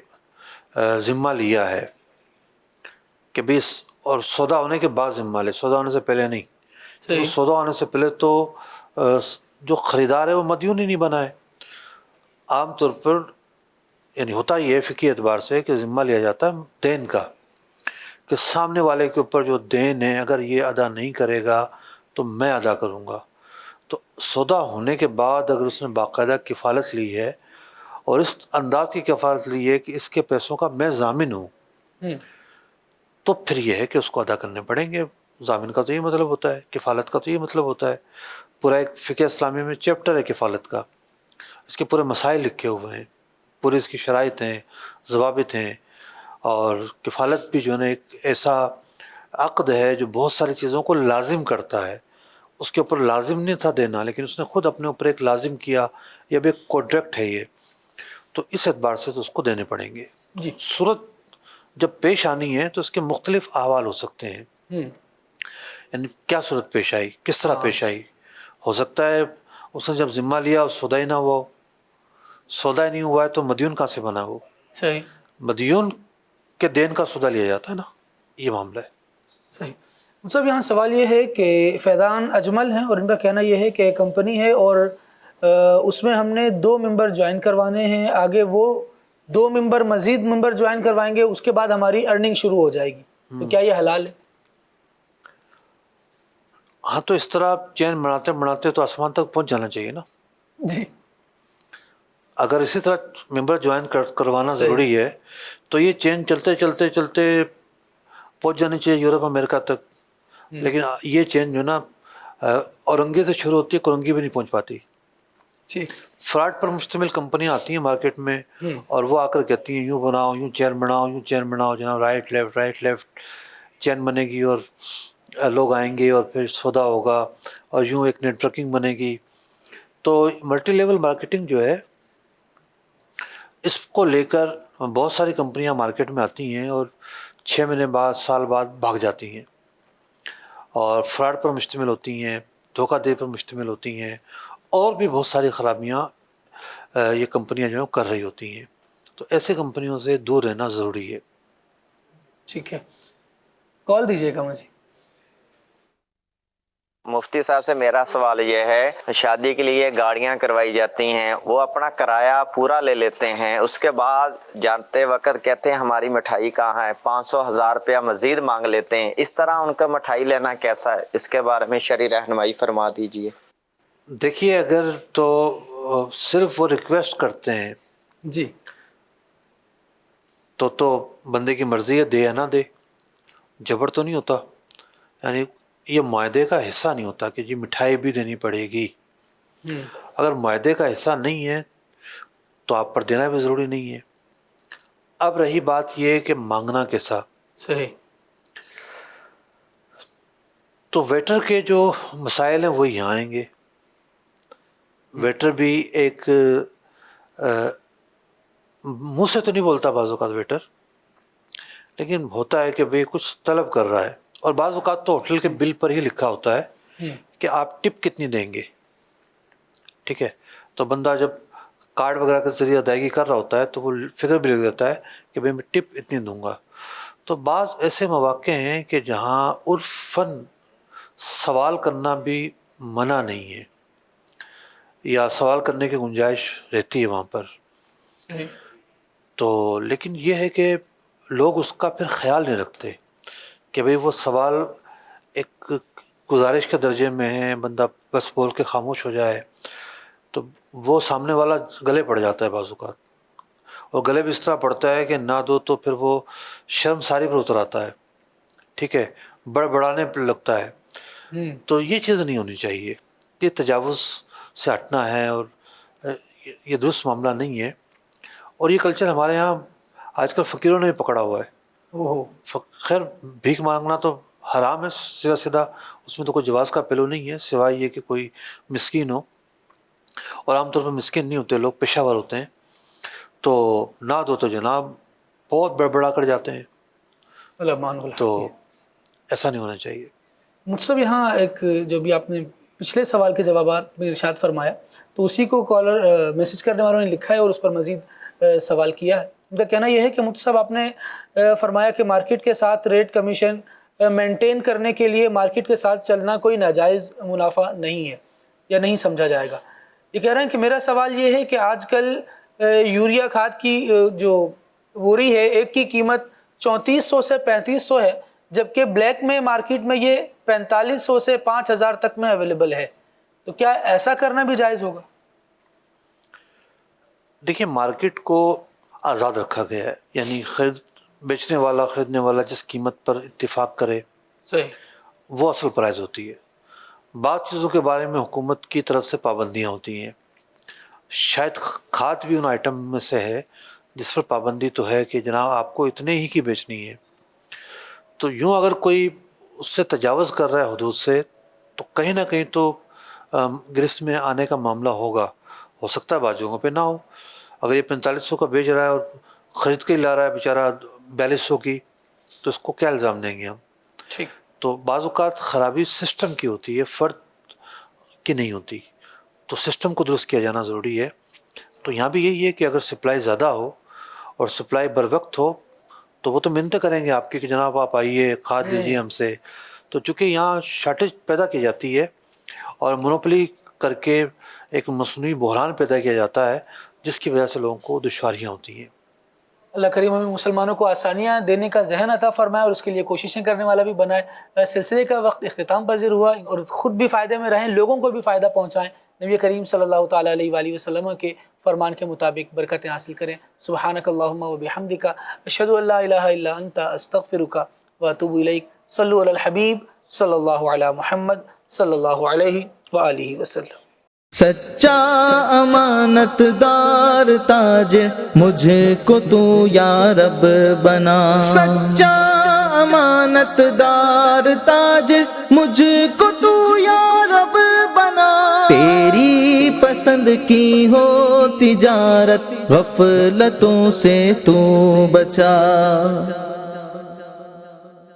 D: ذمہ لیا ہے کہ بھی, اور سودا ہونے کے بعد ذمہ لے, سودا ہونے سے پہلے نہیں. تو سودا ہونے سے پہلے تو جو خریدار ہے وہ مدیون ہی نہیں بنا ہے. عام طور پر یعنی ہوتا ہی ہے فقہی اعتبار سے کہ ذمہ لیا جاتا ہے دین کا, کہ سامنے والے کے اوپر جو دین ہے اگر یہ ادا نہیں کرے گا تو میں ادا کروں گا. تو سودا ہونے کے بعد اگر اس نے باقاعدہ کفالت لی ہے اور اس انداز کی کفالت لی ہے کہ اس کے پیسوں کا میں ضامن ہوں, تو پھر یہ ہے کہ اس کو ادا کرنے پڑیں گے. ضامن کا تو یہ مطلب ہوتا ہے, کفالت کا تو یہ مطلب ہوتا ہے. پورا ایک فقہ اسلامی میں چیپٹر ہے کفالت کا, اس کے پورے مسائل لکھے ہوئے ہیں, پوری اس کی شرائط ہیں, ضوابط ہیں. اور کفالت بھی جو ہے نا ایک ایسا عقد ہے جو بہت ساری چیزوں کو لازم کرتا ہے. اس کے اوپر لازم نہیں تھا دینا, لیکن اس نے خود اپنے اوپر ایک لازم کیا, یہ بھی ایک کانٹریکٹ ہے یہ, تو اس اعتبار سے تو اس کو دینے پڑیں گے. صورت جب پیش آنی ہے تو اس کے مختلف احوال ہو سکتے ہیں. یعنی کیا صورت پیش آئی, کس طرح پیش آئی. ہو سکتا ہے اس نے جب ذمہ لیا اور سودا ہی نہ ہوا, سودا ہی نہیں ہوا ہے تو مدیون کہاں سے بنا وہ.
B: صحیح,
D: مدیون کے دین کا سودا لیا جاتا ہے نا, یہ معاملہ ہے.
B: صحیح. صاحب یہاں سوال یہ ہے کہ فیضان اجمل ہیں اور ان کا کہنا یہ ہے کہ کمپنی ہے اور اس میں ہم نے 2 ممبر جوائن کروانے ہیں, آگے وہ 2 ممبر مزید ممبر جوائن کروائیں گے, اس کے بعد ہماری ارننگ شروع ہو جائے گی, تو کیا یہ حلال ہے؟
D: ہاں, تو اس طرح چین بناتے بناتے تو آسمان تک پہنچ جانا چاہیے نا.
B: جی,
D: اگر اسی طرح ممبر جوائن کروانا ضروری ہے تو یہ چین چلتے چلتے چلتے پہنچ جانی چاہیے یورپ امریکہ تک. لیکن یہ چین جو نا اورنگی سے شروع ہوتی ہے, کورنگی بھی نہیں پہنچ پاتی. فراڈ پر مشتمل کمپنیاں آتی ہیں مارکیٹ میں اور وہ آ کر کہتی ہیں یوں بناؤ, یوں چین بناؤ, یوں چین بناؤ جناب, رائٹ لیفٹ چین بنے گی اور لوگ آئیں گے اور پھر سودا ہوگا اور یوں ایک نیٹ ورکنگ بنے گی. تو ملٹی لیول مارکیٹنگ جو ہے اس کو لے کر بہت ساری کمپنیاں مارکیٹ میں آتی ہیں اور 6 مہینے بعد, سال بعد بھاگ جاتی ہیں, اور فراڈ پر مشتمل ہوتی ہیں, دھوکہ دہی پر مشتمل ہوتی ہیں, اور بھی بہت ساری خرابیاں یہ کمپنیاں جو ہیں کر رہی ہوتی ہیں. تو ایسے کمپنیوں سے دور رہنا ضروری ہے.
B: ٹھیک ہے, کال دیجیے گا مجھے.
L: مفتی صاحب سے میرا سوال یہ ہے, شادی کے لیے گاڑیاں کروائی جاتی ہیں, وہ اپنا کرایہ پورا لے لیتے ہیں, اس کے بعد جانتے وقت کہتے ہیں ہماری مٹھائی کہاں ہے, 500,000 روپیہ مزید مانگ لیتے ہیں. اس طرح ان کا مٹھائی لینا کیسا ہے, اس کے بارے میں شرعی رہنمائی فرما دیجیے.
D: دیکھیے اگر تو صرف وہ ریکویسٹ کرتے ہیں
B: جی,
D: تو بندے کی مرضی ہے, دے یا نہ دے, جبر تو نہیں ہوتا. یعنی یہ معاہدے کا حصہ نہیں ہوتا کہ جی مٹھائی بھی دینی پڑے گی. اگر معاہدے کا حصہ نہیں ہے تو آپ پر دینا بھی ضروری نہیں ہے. اب رہی بات یہ کہ مانگنا کیسا.
B: صحیح.
D: تو ویٹر کے جو مسائل ہیں وہ یہاں آئیں گے. ویٹر بھی ایک منہ سے تو نہیں بولتا بعض اوقات ویٹر, لیکن ہوتا ہے کہ بھئی کچھ طلب کر رہا ہے, اور بعض اوقات تو ہوٹل کے بل پر ہی لکھا ہوتا ہے کہ آپ ٹپ کتنی دیں گے. ٹھیک ہے, تو بندہ جب کارڈ وغیرہ کے ذریعے ادائیگی کر رہا ہوتا ہے تو وہ فگر بھی لکھ دیتا ہے کہ بھئی میں ٹپ اتنی دوں گا. تو بعض ایسے مواقع ہیں کہ جہاں عرفاً سوال کرنا بھی منع نہیں ہے, یا سوال کرنے کی گنجائش رہتی ہے وہاں پر. تو لیکن یہ ہے کہ لوگ اس کا پھر خیال نہیں رکھتے کہ بھئی وہ سوال ایک گزارش کے درجے میں ہے, بندہ بس بول کے خاموش ہو جائے تو وہ سامنے والا گلے پڑ جاتا ہے بعض اوقات. اور گلے بھی اس طرح پڑتا ہے کہ نہ دو تو پھر وہ شرمساری پر اتر آتا ہے، ٹھیک ہے، بڑبڑانے پر لگتا ہے. تو یہ چیز نہیں ہونی چاہیے، یہ تجاوز سے ہٹنا ہے اور یہ درست معاملہ نہیں ہے. اور یہ کلچر ہمارے یہاں آج کل فقیروں نے بھی پکڑا ہوا ہے. خیر بھیک مانگنا تو حرام ہے سیدھا سیدھا، اس میں تو کوئی جواز کا پہلو نہیں ہے سوائے یہ کہ کوئی مسکین ہو، اور عام طور پر مسکین نہیں ہوتے لوگ، پیشہ ور ہوتے ہیں. تو نہ دو تو جناب بہت بڑبڑا کر جاتے ہیں، تو ایسا نہیں ہونا چاہیے.
B: مجھ یہاں ایک جو بھی آپ نے پچھلے سوال کے جوابات میں ارشاد فرمایا، تو اسی کو کالر میسج کرنے والوں نے لکھا ہے اور اس پر مزید سوال کیا ہے. ان کا کہنا یہ ہے کہ مجھ صاحب آپ نے فرمایا کہ مارکیٹ کے ساتھ ریٹ کمیشن مینٹین کرنے کے لیے مارکیٹ کے ساتھ چلنا کوئی ناجائز منافع نہیں ہے یا نہیں سمجھا جائے گا. یہ کہہ رہے ہیں کہ میرا سوال یہ ہے کہ آج کل یوریا کھاد کی جو بوری ہے ایک کی قیمت 3400 سے 3500 ہے، جبکہ بلیک میں مارکیٹ میں یہ 4500 سے 5000 تک میں اویلیبل ہے، تو کیا ایسا کرنا بھی جائز ہوگا؟
D: دیکھیے مارکیٹ کو آزاد رکھا گیا ہے، یعنی بیچنے والا خریدنے والا جس قیمت پر اتفاق کرے
B: صحیح
D: وہ اصل پرائز ہوتی ہے. بعض چیزوں کے بارے میں حکومت کی طرف سے پابندیاں ہوتی ہیں، شاید کھاد بھی ان آئٹم میں سے ہے جس پر پابندی تو ہے کہ جناب آپ کو اتنے ہی کی بیچنی ہے. تو یوں اگر کوئی اس سے تجاوز کر رہا ہے حدود سے تو کہیں نہ کہیں تو گرفت میں آنے کا معاملہ ہوگا. ہو سکتا ہے بعض جگہوں پہ نہ ہو. اگر یہ 4500 کا بیچ رہا ہے اور خرید کے لا رہا ہے بیچارہ 4200 کی، تو اس کو کیا الزام دیں گے ہم؟
B: ٹھیک.
D: تو بعض اوقات خرابی سسٹم کی ہوتی ہے، فرد کی نہیں ہوتی، تو سسٹم کو درست کیا جانا ضروری ہے. تو یہاں بھی یہی ہے کہ اگر سپلائی زیادہ ہو اور سپلائی بر وقت ہو تو وہ تو منتیں کریں گے آپ کی کہ جناب آپ آئیے کھاد لیجیے ہم سے. تو چونکہ یہاں شارٹیج پیدا کی جاتی ہے اور مونوپلی کر کے ایک مصنوعی بحران پیدا کیا جاتا ہے جس کی وجہ سے لوگوں کو دشواریاں ہوتی ہیں.
B: اللہ کریم ہمیں مسلمانوں کو آسانیاں دینے کا ذہن عطا فرمائے اور اس کے لیے کوششیں کرنے والا بھی بنائے. سلسلے کا وقت اختتام پذیر ہوا اور خود بھی فائدے میں رہیں، لوگوں کو بھی فائدہ پہنچائیں، نبی کریم صلی اللہ تعالیٰ علیہ وآلہ وسلم کے فرمان کے مطابق برکتیں حاصل کریں. سبحانک اللہم و بحمدک، اشہد ان لا الہ الا انت، استغفرک و اتوب الیک. صلو علی الحبیب صلی اللہ علی محمد صلی اللہ علیہ وآلہ وسلم.
A: سچا امانت دار تاجر مجھے کو تو یا رب بنا. سچا امانت دار تاجر مجھے کو تو یا رب بنا. تیری پسند کی ہو تجارت غفلتوں سے تو بچا.